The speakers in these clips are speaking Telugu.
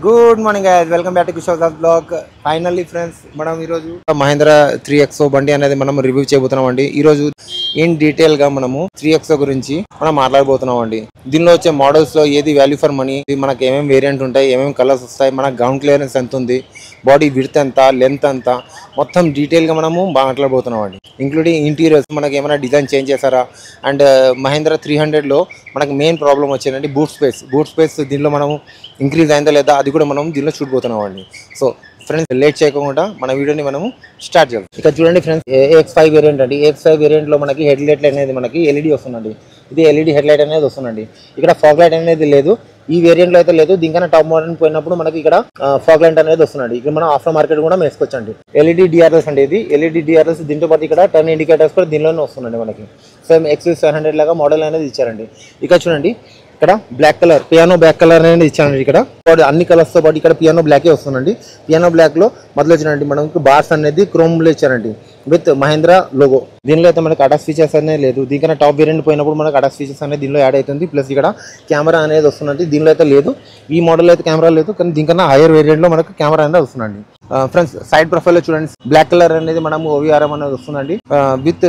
Good morning guys, welcome back to Kishore Das blog. Finally friends, మనం ఈరోజు మహేంద్ర 3XO బండి అనేది మనం రివ్యూ చేయబోతున్నాం అండి. ఈరోజు ఇన్ డీటెయిల్ గా మనము 3XO గురించి మనం మాట్లాడబోతున్నాం అండి. దీనిలో వచ్చే మోడల్స్ లో ఏది వాల్యూ ఫర్ మనీ, మనకి ఏమేమి వేరియంట్ ఉంటాయి, ఏమేమి కలర్స్ వస్తాయి, మన గ్రౌండ్ క్లియరెన్స్ ఎంత ఉంది, బాడీ విడ్త్ ఎంత, లెంత్ ఎంత, మొత్తం డీటెయిల్ గా మనము మాట్లాడబోతున్నాం అండి. ఇంక్లూడింగ్ ఇంటీరియర్స్ మనకి ఏమైనా డిజైన్ చేంజ్ చేశారా, అండ్ మహేంద్ర 300 లో మనకి మెయిన్ ప్రాబ్లం వచ్చేదండి బూట్ స్పేస్. దీనిలో మనము ఇంక్రీజ్ అయిందా లేదా అది కూడా మనం దీనిలో చూడబోతున్నాం అండి. సో ఫ్రెండ్స్, లేట్ చేయకుండా మన వీడియోని మనము స్టార్ట్ చేద్దాం. ఇక్కడ చూడండి ఫ్రెండ్స్, AX5 వేరియంట్ అండి. AX5 వేరియంట్ లో మనకి హెడ్ లైట్ అనేది మనకి LED వస్తుందండి. ఇది LED హెడ్ లైట్ అనేది వస్తుందండి. ఇక్కడ ఫాగ్ లైట్ అనేది లేదు, ఈ వేరియంట్ లో అయితే లేదు. దీనికన్నా టాప్ మోడల్ పోయినప్పుడు మనకి ఇక్కడ ఫాగ్ లైట్ అనేది వస్తుందండి. ఇక్కడ మనం ఆఫ్టర్ మార్కెట్ కూడా వేసుకోవచ్చండి. LED DRS అండి. ఇది LED DRS. దీంతో పాటు ఇక్కడ టర్న్ ఇండికేటర్స్ కూడా దీనిలోనే వస్తుందండి మనకి. సేమ్ XV700 లాగా మోడల్ అనేది ఇచ్చారండి. ఇక్కడ చూడండి, ఇక్కడ black colour, piano black colour అనేది ఇచ్చానండి. ఇక్కడ అన్ని కలర్స్ తో పాటు ఇక్కడ పియానో బ్లాకే వస్తుందండి. పియానో బ్లాక్ లో మొదలు వచ్చినండి మనకి బార్స్ అనేది క్రోమ్ లో ఇచ్చారండి విత్ మహేంద్ర లోగో. దీనిలో అయితే మనకి అటాచ్ ఫీచర్స్ అనేది లేదు. దీనికన్నా టాప్ వేరియంట్ పోయినప్పుడు మనకి అటాచ్ ఫీచర్స్ అనేది దీనిలో యాడ్ అవుతుంది. ప్లస్ ఇక్కడ కెమెరా అనేది వస్తుందండి. దీనిలో అయితే లేదు, ఈ మోడల్ అయితే కెమెరా లేదు, కానీ దీనికన్నా హైయర్ వేరియంట్ లో మనకి కెమెరా అనేది వస్తుందండి. ఫ్రెండ్స్, సైడ్ ప్రొఫైల్ లో చూడండి, బ్లాక్ కలర్ అనేది మనం OVRM అనేది వస్తుందండి విత్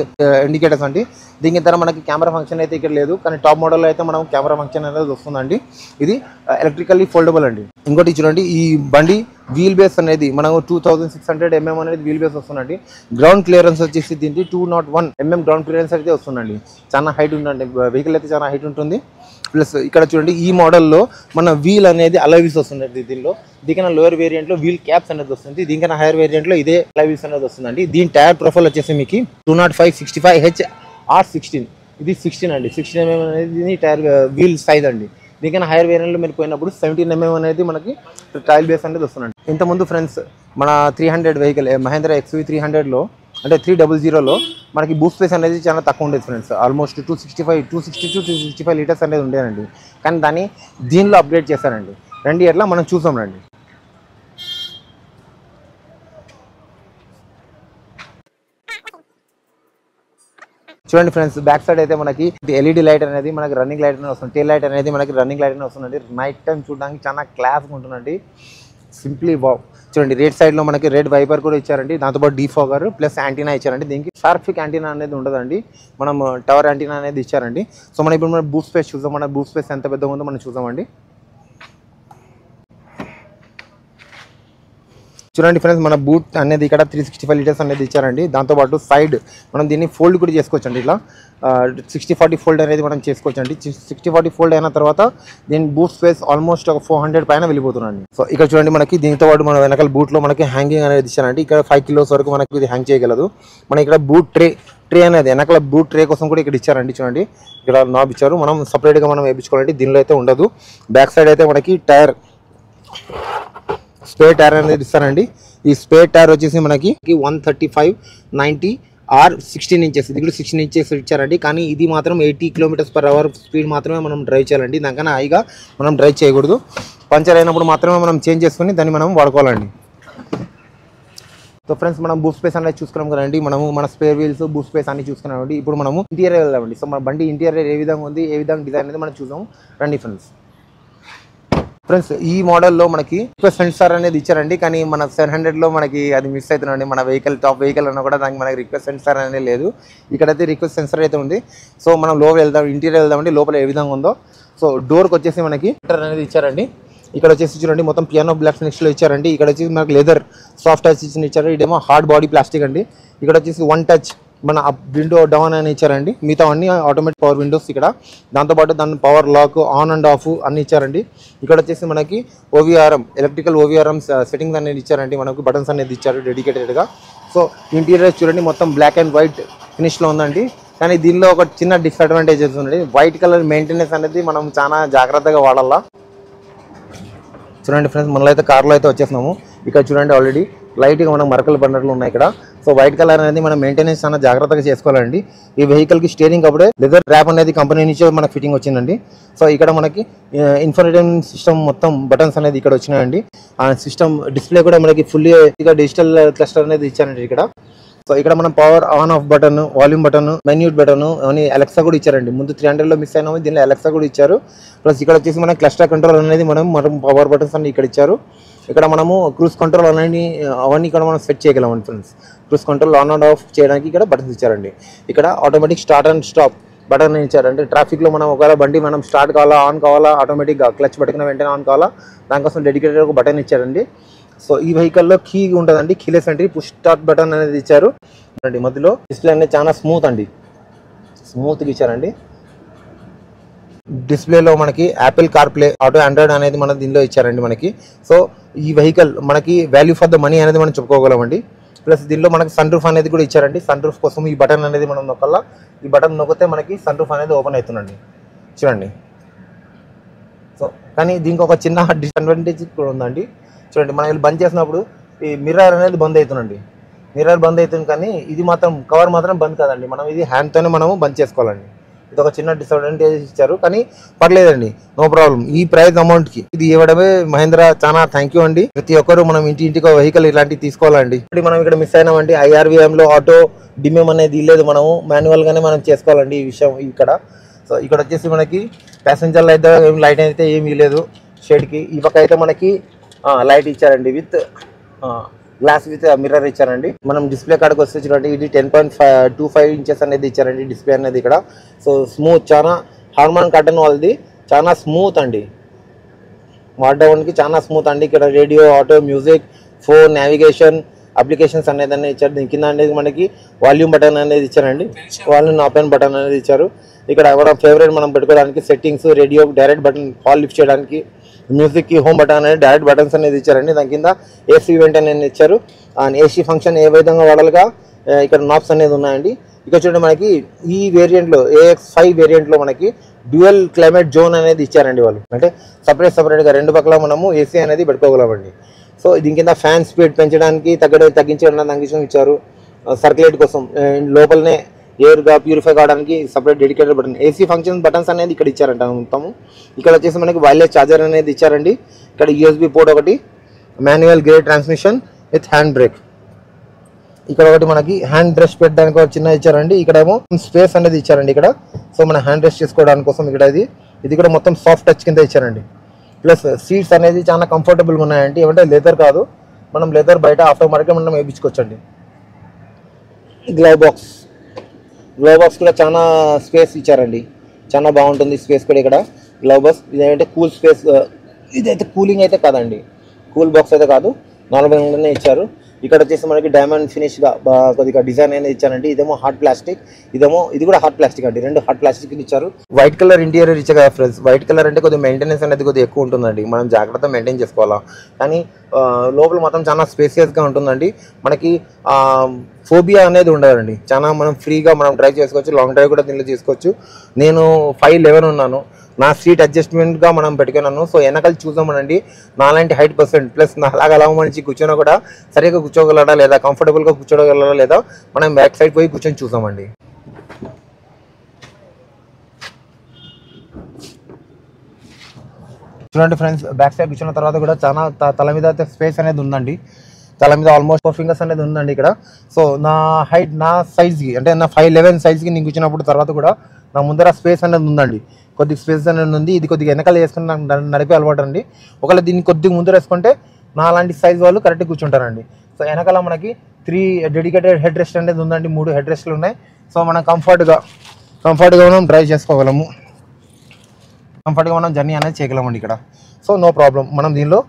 ఇండికేటర్స్ అండి. దీని తర్వాత మనకి కెమెరా ఫంక్షన్ అయితే ఇక్కడ లేదు, కానీ టాప్ మోడల్ అయితే మనం కెమెరా ఫంక్షన్ అనేది వస్తుందండి. ఇది ఎలక్ట్రికల్లీ ఫోల్డబుల్ అండి. ఇంకోటి చూడండి, ఈ బండి వీల్ బేస్ అనేది మనకు 2600 mm అనేది వీల్ బేస్ వస్తుందండి. గ్రౌండ్ క్లియరెన్స్ వచ్చేసి దీనికి 201 mm గ్రౌండ్ క్లియరెన్స్ అయితే వస్తుందండి. చాలా హైట్ ఉందండి, వెహికల్ అయితే చాలా హైట్ ఉంటుంది. ప్లస్ ఇక్కడ చూడండి, ఈ మోడల్లో మన వీల్ అనేది అలైవీస్ వస్తుందండి. దీనికన్నా లోయర్ వేరియంట్ లో వీల్ క్యాప్స్ అనేది వస్తుంది. దీనికన్నా హైయర్ వేరియంట్ లో ఇదే అలైవీస్ అనేది వస్తుందండి. దీని టైర్ ప్రొఫైల్ వచ్చేసి మీకు 205/65 R16. ఇది 16 అండి. 16 mm అనేది టైర్ వీల్ సైజ్ అండి. దీనికన్నా హైయర్ వేరియంట్ లో మీరు పోయినప్పుడు 17 mm అనేది మనకి టైల్ బేస్ అనేది వస్తుందండి. ఇంతకుముందు ఫ్రెండ్స్, మన 300 వెహికల్ మహేంద్ర XV300 లో అంటే 300లో మనకి బూట్ స్పేస్ అనేది చాలా తక్కువ ఉండేది ఫ్రెండ్స్. ఆల్మోస్ట్ 260 to 265 లీటర్స్ అనేది ఉండేదండి. కానీ దాన్ని దీనిలో అప్గ్రేడ్ చేశారండి. రండి, ఎట్లా మనం చూసాం రండి. చూడండి ఫ్రెండ్స్, బ్యాక్ సైడ్ అయితే మనకి LED లైట్ అనేది మనకి రన్నింగ్ లైట్ అనేది వస్తుంది. టైల్ లైట్ అనేది మనకి రన్నింగ్ లైట్ అనేది వస్తుందండి. నైట్ టైం చూడడానికి చాలా క్లాస్గా ఉంటుందండి. Simply wow. చూడండి, రెడ్ సైడ్ లో మనకి రెడ్ వైపర్ కూడా ఇచ్చారండి. దాంతోపాటు డీఫాగర్ ప్లస్ యాంటీనా ఇచ్చారండి. దీనికి షార్పిక్ యాంటీనా అనేది ఉండదండి, మనం టవర్ యాంటీనా అనేది ఇచ్చారండి. సో మనం ఇప్పుడు మన బూట్ స్పేస్ చూద్దాం. మన బూట్ స్పేస్ ఎంత పెద్దగా ఉందో మనం చూద్దామండి. చూడండి ఫ్రెండ్స్, మన బూట్ అనేది ఇక్కడ 365 లీటర్స్ అనేది ఇచ్చారండి. దాంతోపాటు సైడ్ మనం దీన్ని ఫోల్డ్ కూడా చేసుకోవచ్చు అండి. ఇలా 60/40 ఫోల్డ్ అనేది మనం చేసుకోవచ్చు అండి. 60/40 ఫోల్డ్ అయిన తర్వాత దీని బూట్ స్పేస్ ఆల్మోస్ట్ ఒక 400 పైన వెళ్ళిపోతుందండి. సో ఇక్కడ చూడండి, మనకి దీంతో పాటు మన వెనకాల బూట్ లో మనకి హ్యాంగింగ్ అనేది ఇచ్చారండి. ఇక్కడ 5 kilos వరకు మనకి ఇది హ్యాంగ్ చేయగలదు. మన ఇక్కడ బూట్ ట్రే అనేది వెనకాల బూట్ ట్రే కోసం కూడా ఇక్కడ ఇచ్చారండి. చూడండి, ఇక్కడ నాబ్ ఇచ్చారు. మనం సపరేట్ గా మనం వేయించుకోవాలంటే దీనిలో అయితే ఉండదు. బ్యాక్ సైడ్ అయితే మనకి టైర్ స్పేర్ టైర్ అనేది ఇస్తారండి. ఈ స్పేర్ టైర్ వచ్చేసి మనకి 135/90 R16 ఇంచెస్. ఇది కూడా 16 ఇంచెస్ ఇచ్చారండి. కానీ ఇది మాత్రం 80 km/h స్పీడ్ మాత్రమే మనం డ్రైవ్ చేయాలండి. దానికన్నా హైగా మనం డ్రైవ్ చేయకూడదు. పంచర్ అయినప్పుడు మాత్రమే మనం చేంజ్ చేసుకుని దాన్ని మనం వాడుకోవాలండి. సో ఫ్రెండ్స్, మనం బూట్ స్పేస్ అనేది చూసుకున్నాం కదండి. మనము మన స్పేర్ వీల్స్, బూట్ స్పేస్ అన్ని చూసుకున్నామండి. ఇప్పుడు మనము ఇంటీరియర్ వెళ్దామండి. సో మన బండి ఇంటీరియర్ ఏ విధంగా ఉంది, ఏ విధంగా డిజైన్ అనేది మనం చూసాం రండి ఫ్రెండ్స్. ఈ మోడల్లో మనకి రిక్వెస్ట్ సెన్సార్ అనేది ఇచ్చారండి. కానీ మన 700 లో మనకి అది మిస్ అవుతుందండి. మన వెహికల్ టాప్ వెహికల్ అన్నా కూడా దానికి మనకి రిక్వెస్ట్ సెన్సార్ అనేది లేదు. ఇక్కడైతే రిక్వెస్ట్ సెన్సార్ అయితే ఉంది. సో మనం వెళ్దాం, ఇంటీరియర్ వెళ్దామండి. లోపల ఏ విధంగా ఉందో. సో డోర్కి వచ్చేసి మనకి ఫిల్టర్ అనేది ఇచ్చారండి. ఇక్కడ వచ్చేసి చూడండి, మొత్తం పియానో బ్లాక్ ఫినిష్ లో ఇచ్చారండి. ఇక్కడ వచ్చేసి మనకి లెదర్ సాఫ్ట్ టచ్ ఇచ్చారు. ఇదేమో హార్డ్ బాడీ ప్లాస్టిక్ అండి. ఇక్కడ వచ్చేసి 1 టచ్ మన విండో డౌన్ అని ఇచ్చారండి. మిగతా అన్ని ఆటోమేటిక్ పవర్ విండోస్ ఇక్కడ. దాంతోపాటు దాని power lock, on and off అన్ని ఇచ్చారండి. ఇక్కడ వచ్చేసి మనకి OVRM ఎలక్ట్రికల్ OVRM సెట్టింగ్స్ అనేది ఇచ్చారండి. మనకు బటన్స్ అనేది ఇచ్చారు డెడికేటెడ్గా. సో ఇంటీరియర్ చూడండి, మొత్తం బ్లాక్ అండ్ వైట్ ఫినిష్లో ఉందండి. కానీ దీనిలో ఒక చిన్న డిసడ్వాంటేజెస్ ఉంది. వైట్ కలర్ మెయింటెనెన్స్ అనేది మనం చాలా జాగ్రత్తగా వాడాలా. చూడండి ఫ్రెండ్స్, మనలో అయితే కార్లో అయితే వచ్చేస్తున్నాము. ఇక్కడ చూడండి, ఆల్రెడీ లైట్గా మనం మరకలు బండర్లు ఉన్నాయి ఇక్కడ. సో వైట్ కలర్ అనేది మనం మెయింటెనెన్స్ చాలా జాగ్రత్తగా చేసుకోవాలండి. ఈ వెహికల్కి స్టీరింగ్ అప్పుడే లెదర్ ర్యాప్ అనేది కంపెనీ నుంచి మనకు ఫిట్టింగ్ వచ్చిందండి. సో ఇక్కడ మనకి ఇన్ఫర్టైన్మెంట్ సిస్టమ్ మొత్తం బటన్స్ అనేది ఇక్కడ వచ్చినాయండి. ఆ సిస్టమ్ డిస్ప్లే కూడా మనకి ఫుల్లీ డిజిటల్ క్లస్టర్ అనేది ఇచ్చారండి ఇక్కడ. సో ఇక్కడ మనం power on off button, volume button, mute button అని అలెక్సా కూడా ఇచ్చారండి. ముందు 300లో మిస్ అయినాము, దీనిలో అలెక్సా కూడా ఇచ్చారు. ప్లస్ ఇక్కడ వచ్చేసి మనం క్లస్టర్ కంట్రోల్ అనేది మనం పవర్ బటన్స్ అన్ని ఇక్కడ ఇచ్చారు. ఇక్కడ మనము క్రూజ్ కంట్రోల్ అవన్నీ ఇక్కడ మనం సెట్ చేయగలం friends. Cruise control on and of చేయడానికి ఇక్కడ బటన్స్ ఇచ్చారండి. ఇక్కడ automatic start and stop button ఇచ్చారంటే ట్రాఫిక్లో మనం ఒకవేళ బండి మనం స్టార్ట్ కావాలా, ఆన్ కావాలా, ఆటోమేటిక్గా క్లచ్ పట్టుకున్న వెంటనే ఆన్ కావాలా, దానికోసం డెడికేటెడ్ ఒక బటన్ ఇచ్చారండి. సో ఈ వెహికల్లో కీ ఉంటుందండి, keyless entry, push start button అనేది ఇచ్చారు అండి. మధ్యలో డిస్ప్లే అనేది చాలా స్మూత్ అండి, స్మూత్గా ఇచ్చారండి. డిస్ప్లేలో మనకి యాపిల్ కార్ప్లే, ఆటో ఆండ్రాయిడ్ అనేది మన దీనిలో ఇచ్చారండి మనకి. సో ఈ వెహికల్ మనకి వాల్యూ ఫర్ ద మనీ అనేది మనం చెప్పుకోగలమండి. ప్లస్ దీనిలో మనకి సన్ రూఫ్ అనేది కూడా ఇచ్చారండి. సన్ రూఫ్ కోసం ఈ బటన్ అనేది మనం నొక్కల్లా, ఈ బటన్ నొక్కితే మనకి సన్ రూఫ్ అనేది ఓపెన్ అవుతుందండి, చూడండి. సో కానీ దీనికి ఒక చిన్న డిసడ్వాంటేజ్ కూడా ఉందండి. చూడండి, మనం బంద్ చేసినప్పుడు ఈ మిర్రర్ అనేది బంద్ అవుతుందండి. మిర్రర్ బంద్ అవుతుంది, కానీ ఇది మాత్రం కవర్ మాత్రం బంద్ కాదండి. మనం ఇది హ్యాండ్తోనే మనము బంద్ చేసుకోవాలండి. ఇది ఒక చిన్న డిసడ్వాంటేజ్ ఇచ్చారు, కానీ పర్లేదండి, నో ప్రాబ్లం. ఈ ప్రైస్ అమౌంట్కి ఇది ఇవ్వడమే మహేంద్ర చాలా థ్యాంక్ యూ అండి. ప్రతి ఒక్కరు మనం ఇంటికి వెహికల్ ఇలాంటివి తీసుకోవాలండి. ఇప్పుడు మనం ఇక్కడ మిస్ అయినామండి, IRVMలో ఆటో డిమేమ్ అనేది ఇల్లేదు, మనము మాన్యువల్గానే మనం చేసుకోవాలండి ఈ విషయం ఇక్కడ. సో ఇక్కడ వచ్చేసి మనకి ప్యాసింజర్ లైట్ ఏం లైట్ అయితే ఏమి ఇవ్వలేదు షేడ్కి. ఈ పక్క అయితే మనకి లైట్ ఇచ్చారండి విత్ గ్లాస్ విత్ మిర్రర్ ఇచ్చారండి. మనం డిస్ప్లే కాడికి వస్తే చూడండి, ఇది 10.25 ఇంచెస్ అనేది ఇచ్చారండి డిస్ప్లే అనేది ఇక్కడ. సో స్మూత్, చాలా హార్మన్ కటన్ వాళ్ళది, చాలా స్మూత్ అండి, వాడడానికి చాలా స్మూత్ అండి. ఇక్కడ radio, auto, music, phone, navigation, applications అనేది ఇచ్చారు. దీని కింద అనేది మనకి వాల్యూమ్ బటన్ అనేది ఇచ్చారండి, వాల్యూమ్ ఓపెన్ బటన్ అనేది ఇచ్చారు. ఇక్కడ మన ఫేవరెట్ మనం పెట్టుకోవడానికి settings, radio direct button, call lift చేయడానికి, మ్యూజిక్కి హోమ్ బటన్ అనేది డైరెక్ట్ బటన్స్ అనేది ఇచ్చారండి. దాని కింద AC ఈవెంట్ అనేది ఇచ్చారు. అండ్ AC ఫంక్షన్ ఏ విధంగా వాడాలిగా ఇక్కడ నాబ్స్ అనేది ఉన్నాయండి. ఇక్కడ చూడండి, మనకి ఈ వేరియంట్లో AX5 వేరియంట్లో మనకి డ్యూయల్ క్లైమేట్ జోన్ అనేది ఇచ్చారండి వాళ్ళు. అంటే సపరేట్గా రెండు పక్కల మనము AC అనేది పెట్టుకోగలమండి. సో దీని కింద ఫ్యాన్ స్పీడ్ పెంచడానికి, తగ్గించడం ఇచ్చారు. సర్క్యులేట్ కోసం లోపలనే ఎయిర్గా ప్యూరిఫై కావడానికి separate dedicated button, AC function buttons అనేది ఇక్కడ ఇచ్చారంట మొత్తము. ఇక్కడ వచ్చేసి మనకి వైర్లెస్ ఛార్జర్ అనేది ఇచ్చారండి. ఇక్కడ USB పోర్ట్ ఒకటి, manual gear transmission with hand brake. ఇక్కడ ఒకటి మనకి హ్యాండ్ రెస్ట్ పెట్టడానికి ఒక చిన్న ఇచ్చారండి. ఇక్కడేమో స్పేస్ అనేది ఇచ్చారండి ఇక్కడ. సో మన హ్యాండ్ రెస్ట్ చేసుకోవడానికి కోసం ఇక్కడ ఇది కూడా మొత్తం సాఫ్ట్ టచ్ కింద ఇచ్చారండి. ప్లస్ సీట్స్ అనేది చాలా కంఫర్టబుల్గా ఉన్నాయండి. ఏమంటే లెదర్ కాదు, మనం లెదర్ బయట ఆఫ్టర్ మార్కెట్ మనం వేయించుకోవచ్చండి. గ్లవ్ బాక్స్ కూడా చాలా స్పేస్ ఇచ్చారండి, చాలా బాగుంటుంది స్పేస్ కూడా ఇక్కడ. గ్లవ్ బాక్స్ ఇదేంటే కూల్ స్పేస్, ఇదైతే కూలింగ్ అయితే కాదండి, కూల్ బాక్స్ అయితే కాదు, నార్మల్గానే ఇచ్చారు. ఇక్కడ వచ్చేసి మనకి డైమండ్ ఫినిష్గా కొద్దిగా డిజైన్ అనేది ఇచ్చారండి. ఇదేమో హార్డ్ ప్లాస్టిక్, ఇది కూడా హార్డ్ ప్లాస్టిక్ అండి, రెండు హార్డ్ ప్లాస్టిక్ ఇచ్చారు. వైట్ కలర్ ఇంటీరియర్ ఇచ్చా కదా ఫ్రెండ్స్. వైట్ కలర్ అంటే కొద్దిగా మెయింటెనెన్స్ అనేది కొద్దిగా ఎక్కువ ఉంటుందండి, మనం జాగ్రత్తగా మెయింటైన్ చేసుకోవాలా. కానీ లోపల మాత్రం చాలా స్పేసియస్గా ఉంటుందండి. మనకి ఫోబియా అనేది ఉండదండి, చాలా మనం ఫ్రీగా మనం డ్రైవ్ చేసుకోవచ్చు. లాంగ్ డ్రైవ్ కూడా దీనిలో చేసుకోవచ్చు. నేను 5'11" ఉన్నాను, నా సీట్ అడ్జస్ట్మెంట్గా మనం పెట్టుకున్నాను. సో వెనకాల చూద్దామనండి, నాలాంటి హైట్ పర్సెంట్ ప్లస్ నాలాగా అలా మనిషి కూర్చొని కూడా సరిగ్గా కూర్చోగలడా లేదా, కంఫర్టబుల్గా కూర్చోగలరా లేదా, మనం బ్యాక్ సైడ్ పోయి కూర్చొని చూద్దామండి. చూడండి ఫ్రెండ్స్, బ్యాక్ సైడ్ కూర్చున్న తర్వాత కూడా చాలా తల మీద అయితే స్పేస్ అనేది ఉందండి. తల మీద ఆల్మోస్ట్ 4 ఫింగర్స్ అనేది ఉందండి ఇక్కడ. సో నా హైట్, నా సైజ్కి అంటే నా 5'11" సైజ్కి నేను కూర్చున్నప్పుడు తర్వాత కూడా నా ముందర స్పేస్ అనేది ఉందండి, కొద్దిగా స్పేస్ అనేది ఉంది. ఇది కొద్దిగా వెనకాల వేసుకుని నాకు నడిపే అలవాటు అండి. ఒకవేళ దీన్ని కొద్దిగా ముందర వేసుకుంటే నా లాంటి సైజ్ వాళ్ళు కరెక్ట్గా కూర్చుంటారండి. సో వెనకాల మనకి 3 డెడికేటెడ్ హెడ్ రెస్ట్ అనేది ఉందండి, 3 హెడ్ రెస్ట్లు ఉన్నాయి. సో మనం కంఫర్ట్గా మనం డ్రైవ్ చేసుకోగలము, కంఫర్ట్గా మనం జర్నీ అనేది చేయగలమండి ఇక్కడ. So no problem. మనం దీనిలో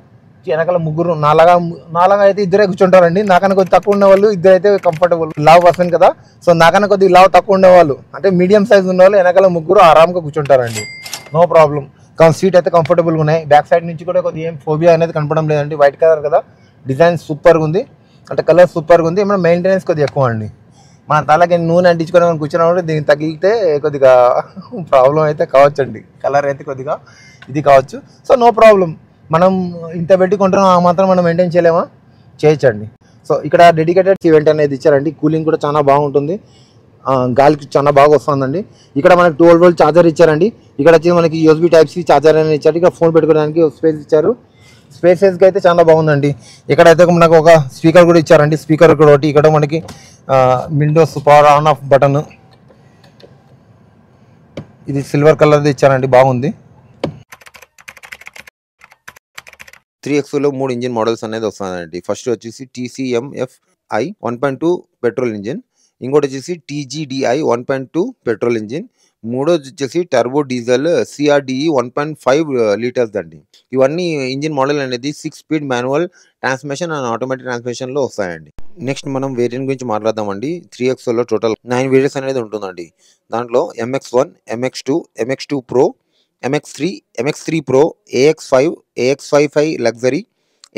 వెనకాల ముగ్గురు, నాలాగా అయితే ఇద్దరే కూర్చుంటారండి. నాకన్నా కొద్ది తక్కువ ఉన్న వాళ్ళు ఇద్దరైతే కంఫర్టబుల్, లావ్ పర్సన్ కదా. సో నాకన్నా కొద్ది లావ్ తక్కువ ఉండేవాళ్ళు అంటే మీడియం సైజ్ ఉన్న వాళ్ళు వెనకాల ముగ్గురు ఆరాంగా కూర్చుంటారండి, నో ప్రాబ్లం. కానీ సీట్ అయితే కంఫర్టబుల్గా ఉన్నాయి. బ్యాక్ సైడ్ నుంచి కూడా కొద్దిగా ఏం ఫోబియా అనేది కనపడడం లేదండి. వైట్ కలర్ కదా, డిజైన్ సూపర్గా ఉంది, అంటే కలర్ సూపర్గా ఉంది. ఏమైనా మెయింటెనెన్స్ కొద్దిగా ఎక్కువ అండి. మన తలకి నూనె అంటించుకొని మనం కూర్చున్నప్పుడు దీనికి తగిలితే కొద్దిగా ప్రాబ్లం అయితే కావచ్చండి. కలర్ అయితే కొద్దిగా ఇది కావచ్చు. సో నో ప్రాబ్లం, మనం ఇంత పెట్టి కొంటున్నాం, ఆ మాత్రం మనం మెయింటైన్ చేయలేమా, చేయొచ్చండి. సో ఇక్కడ డెడికేటెడ్ ఈవెంట్ అనేది ఇచ్చారండి. కూలింగ్ కూడా చాలా బాగుంటుంది, గాలికి చాలా బాగా వస్తుందండి. ఇక్కడ మనకి 12 వోల్ట్ ఛార్జర్ ఇచ్చారండి. ఇక్కడ వచ్చి మనకి USB Type-C ఛార్జర్ అనేది ఇచ్చారు. ఇక్కడ ఫోన్ పెట్టుకోవడానికి స్పేస్ ఇచ్చారు. స్పేసెస్ గా అయితే చాలా బాగుందండి. ఇక్కడైతే మనకు ఒక స్పీకర్ కూడా ఇచ్చారండి. స్పీకర్ కూడా ఒకటి ఇక్కడ మనకి Windows power on off button, ఇది సిల్వర్ కలర్ ఇచ్చారండి, బాగుంది. 3XO 3 ఇంజిన్ మోడల్స్ అనేది వస్తాయండి. ఫస్ట్ వచ్చేసి TCMFI 1.2 పెట్రోల్ ఇంజిన్, ఇంకోటి వచ్చేసి TGDI 1.2 పెట్రోల్ ఇంజిన్, మూడోది వచ్చేసి టర్బో డీజిల్ CRDE 1.5 లీటర్స్ అండి. ఇవన్నీ ఇంజిన్ మోడల్ అనేది 6 speed manual transmission and automatic transmission లో వస్తాయండి. నెక్స్ట్ మనం వేరియంట్ గురించి మాట్లాడదామండి. 3XO టోటల్ 9 వేరియంట్స్ అనేది ఉంటుందండి. దాంట్లో MX1, MX2, MX2 Pro, MX3, MX3 Pro, AX5, AX55 luxury,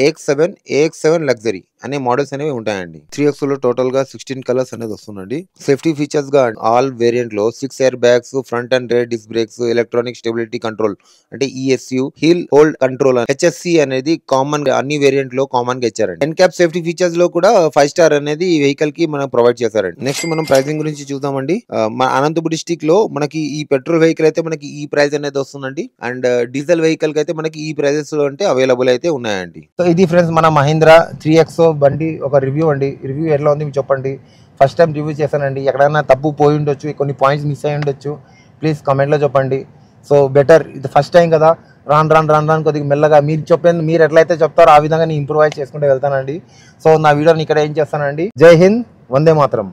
AX7 luxury అనే మోడల్స్ అనేవి ఉంటాయండి. 3XO టోటల్ గా 16 కలర్స్ అనేది వస్తుందండి. సేఫ్టీ ఫీచర్స్ గా ఆల్ వేరియంట్ లో 6 air bags, front and rear disc brakes, electronic stability control అంటే ESU, hill hold control HSC అనేది కామన్ గా అన్ని వేరియంట్ లో కామన్ గా ఇచ్చారండి. ఎన్క్యాప్ సేఫ్టీ ఫీచర్స్ లో కూడా 5 స్టార్ అనేది ఈ వెహికల్ కి మనం ప్రొవైడ్ చేశారండి. నెక్స్ట్ మనం ప్రైసింగ్ గురించి చూద్దామండి. మన అనంతపురం డిస్ట్రిక్ట్ లో మనకి ఈ పెట్రోల్ వెహికల్ అయితే మనకి ఈ ప్రైస్ అనేది వస్తుందండి. అండ్ డీజిల్ వెహికల్ కి అయితే మనకి ఈ ప్రైజెస్ అంటే అవైలబుల్ అయితే ఉన్నాయండి. సో ఇది ఫ్రెండ్స్ మన మహీంద్రా 3XO బండి ఒక రివ్యూ అండి. రివ్యూ ఎట్లా ఉంది మీకు చెప్పండి. ఫస్ట్ టైం రివ్యూ చేశానండి, ఎక్కడైనా తప్పు పోయి ఉండొచ్చు, కొన్ని పాయింట్స్ మిస్ అయ్యి ఉండొచ్చు, ప్లీజ్ కామెంట్లో చెప్పండి. సో బెటర్, ఇది ఫస్ట్ టైం కదా, రాను కొద్దిగా మెల్లగా మీరు చెప్పేది మీరు ఎట్లయితే చెప్తారో ఆ విధంగా నేను ఇంప్రూవైజ్ చేసుకుంటూ వెళ్తానండి. సో నా వీడియోని ఇక్కడ ఏం చేస్తానండి. జై హింద్, వందే మాతరం.